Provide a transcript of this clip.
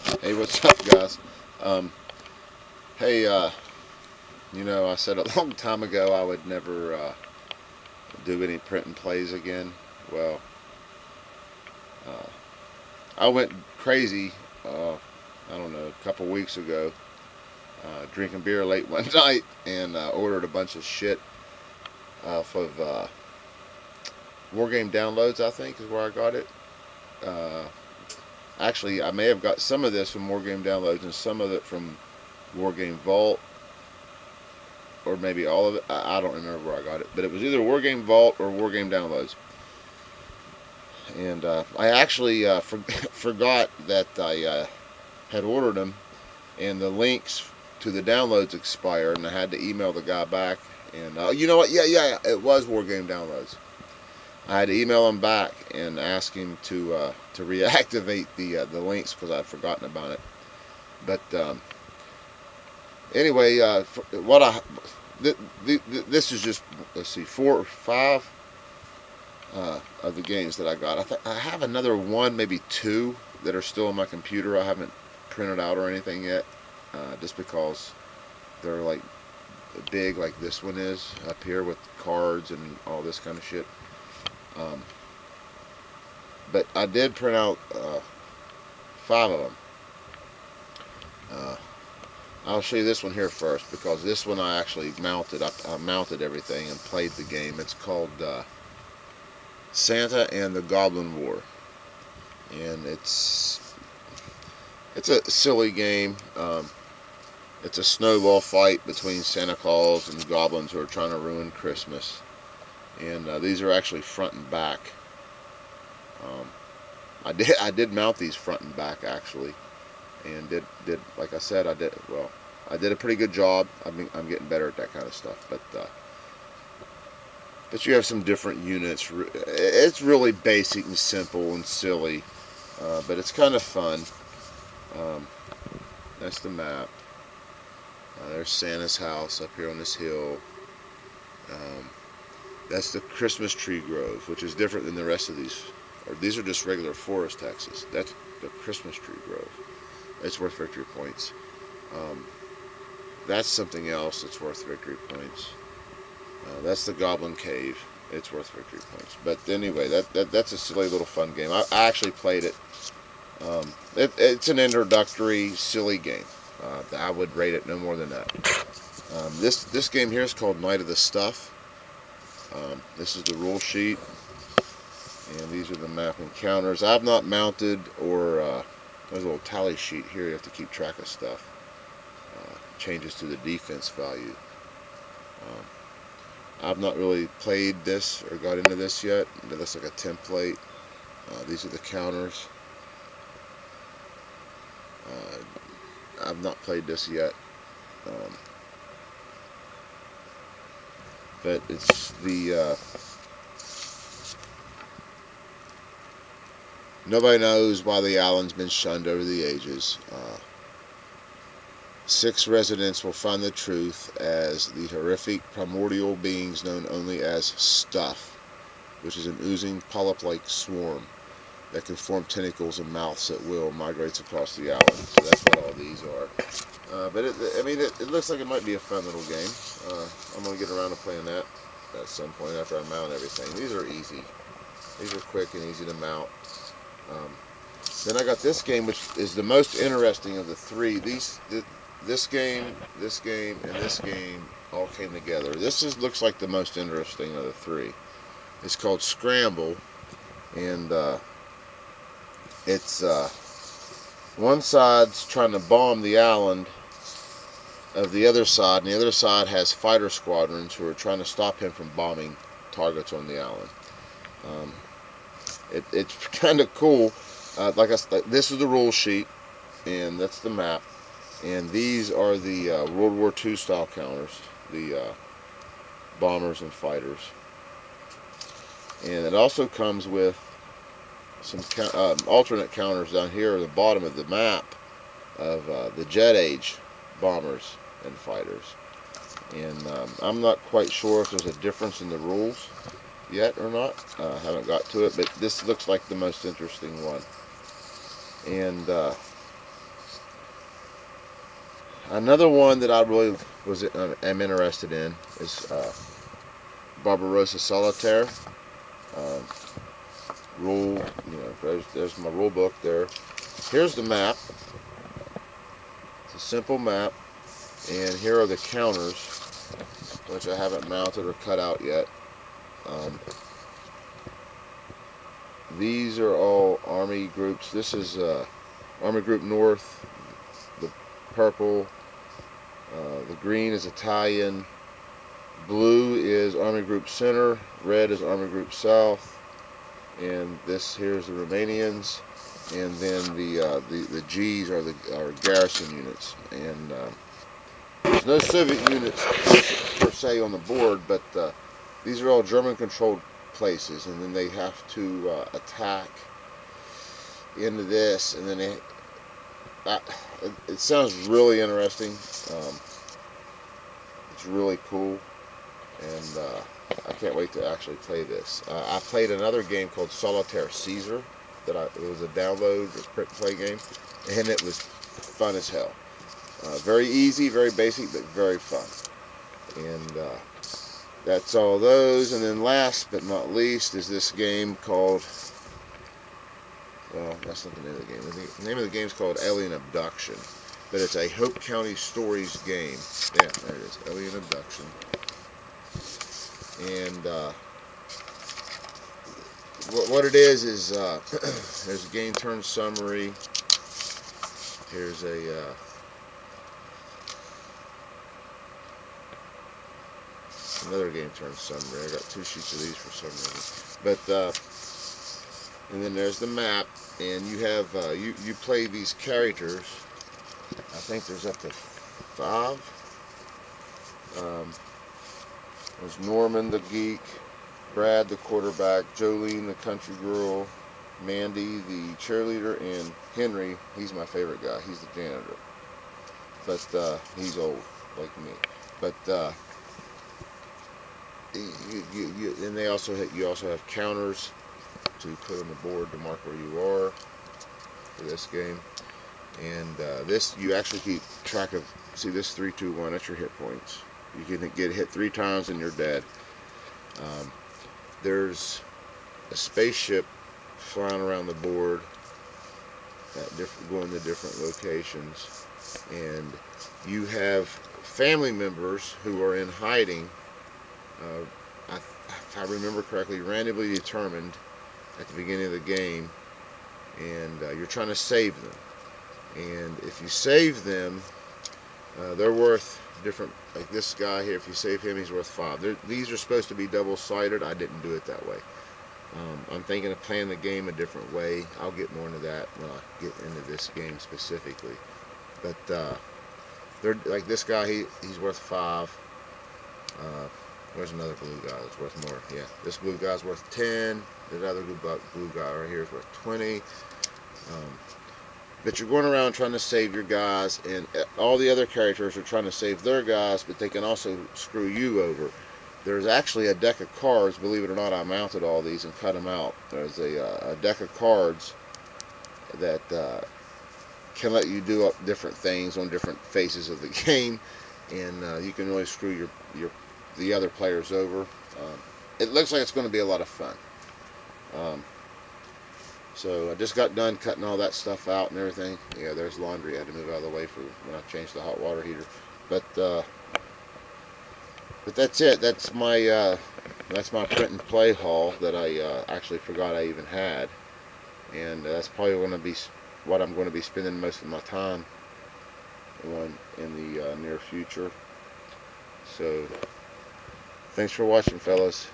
Hey, what's up, guys? Um, hey, you know, I said a long time ago I would never do any print and plays again. Well, uh, I went crazy, I don't know, a couple weeks ago, drinking beer late one night and ordered a bunch of shit off of Wargame Downloads, I think, is where I got it. Uh, Actually, I may have got some of this from Wargame Downloads and some of it from Wargame Vault, or maybe all of it. I don't remember where I got it, but it was either Wargame Vault or Wargame Downloads. And I actually forgot that I had ordered them, and the links to the downloads expired, and I had to email the guy back. And you know what? Yeah, it was Wargame Downloads. I had to email him back and ask him to reactivate the links because I'd forgotten about it. But anyway, what I this is just, let's see, 4 or 5 of the games that I got. I have another one, maybe 2 that are still on my computer. I haven't printed out or anything yet, just because they're like big, like this one is up here with cards and all this kind of shit. Um, but I did print out 5 of them. Uh, I'll show you this one here first because this one I actually mounted. I mounted everything and played the game. It's called Santa and the Goblin War, and it's a silly game. It's a snowball fight between Santa Claus and goblins who are trying to ruin Christmas. And these are actually front and back. Um, I did mount these front and back actually, and did like I said, I did a pretty good job. I'm getting better at that kind of stuff, but you have some different units. It's really basic and simple and silly, but it's kind of fun. Um, that's the map. There's Santa's house up here on this hill. Um, that's the Christmas tree grove, which is different than the rest of these. Or these are just regular forest hexes. That's the Christmas tree grove. It's worth victory points. Um, that's something else that's worth victory points. That's the Goblin Cave. It's worth victory points. But anyway, that's a silly little fun game. I actually played it. It's an introductory, silly game. I would rate it no more than that. This game here is called Night of the Stuff. This is the rule sheet, and these are the map encounters. I've not mounted or there's a little tally sheet here. You have to keep track of stuff. Changes to the defense value. I've not really played this or got into this yet. It looks like a template. These are the counters. I've not played this yet. But it's the nobody knows why the island's been shunned over the ages. 6 residents will find the truth as the horrific primordial beings known only as Stuff, which is an oozing polyp-like swarm that can form tentacles and mouths at will, migrates across the island. So that's what all these are. But it looks like it might be a fun little game. I'm going to get around to playing that at some point after I mount everything. These are easy. These are quick and easy to mount. Then I got this game, which is the most interesting of the 3. This game, and this game all came together. Looks like the most interesting of the 3. It's called Scramble, and it's one side's trying to bomb the island of the other side, and the other side has fighter squadrons who are trying to stop him from bombing targets on the island. It's kind of cool. Like I said, this is the rule sheet, and that's the map. And these are the World War II style counters, the bombers and fighters. And it also comes with some alternate counters down here at the bottom of the map of the Jet Age bombers and fighters. And I'm not quite sure if there's a difference in the rules yet or not. I haven't got to it, but this looks like the most interesting one. And Another one that I really am interested in is Barbarossa Solitaire. Um, rule, there's my rule book there. Here's the map. It's a simple map, and here are the counters, which I haven't mounted or cut out yet. These are all army groups. This is Army Group North. The purple, the green is Italian. Blue is Army Group Center. Red is Army Group South. And this here's the Romanians. And then the G's are garrison units. And there's no Soviet units per se on the board, but these are all German-controlled places, and then they have to attack into this, and then it sounds really interesting. It's really cool, and I can't wait to actually play this. I played another game called Solitaire Caesar. It was a download or print play game, and it was fun as hell. Very easy, very basic, but very fun. And that's all those. And then last but not least is this game called, well, that's not the name of the game. The name of the game is called Alien Abduction. But it's a Hope County Stories game. Yeah, there it is, Alien Abduction. And what it is there's a game turn summary. Here's another game turn summary. I got 2 sheets of these for some reason. But and then there's the map, and you have you play these characters. I think there's up to 5. There's Norman the geek, Brad the quarterback, Jolene the country girl, Mandy the cheerleader, and Henry, he's my favorite guy. He's the janitor. But he's old like me. But and you also have counters to put on the board to mark where you are for this game. And this, you actually keep track of. See this 3, 2, 1. That's your hit points. You can get hit 3 times and you're dead. There's a spaceship flying around the board, going to different locations, and you have family members who are in hiding. If I remember correctly, randomly determined at the beginning of the game, and you're trying to save them. And if you save them, they're worth different. Like this guy here, if you save him, he's worth 5. These are supposed to be double-sided. I didn't do it that way. I'm thinking of playing the game a different way. I'll get more into that when I get into this game specifically. But they're like this guy. He's worth 5. Where's another blue guy that's worth more? Yeah, this blue guy's worth 10. The other blue guy right here is worth 20. But you're going around trying to save your guys, and all the other characters are trying to save their guys, but they can also screw you over. There's actually a deck of cards, believe it or not. I mounted all these and cut them out. There's a deck of cards that can let you do different things on different phases of the game, and you can really screw the other players over. It looks like it's going to be a lot of fun. So I just got done cutting all that stuff out and everything. Yeah, there's laundry I had to move out of the way for when I changed the hot water heater. But that's it. That's my print and play haul that I actually forgot I even had, and that's probably going to be what I'm going to be spending most of my time on in the near future. So thanks for watching, fellas.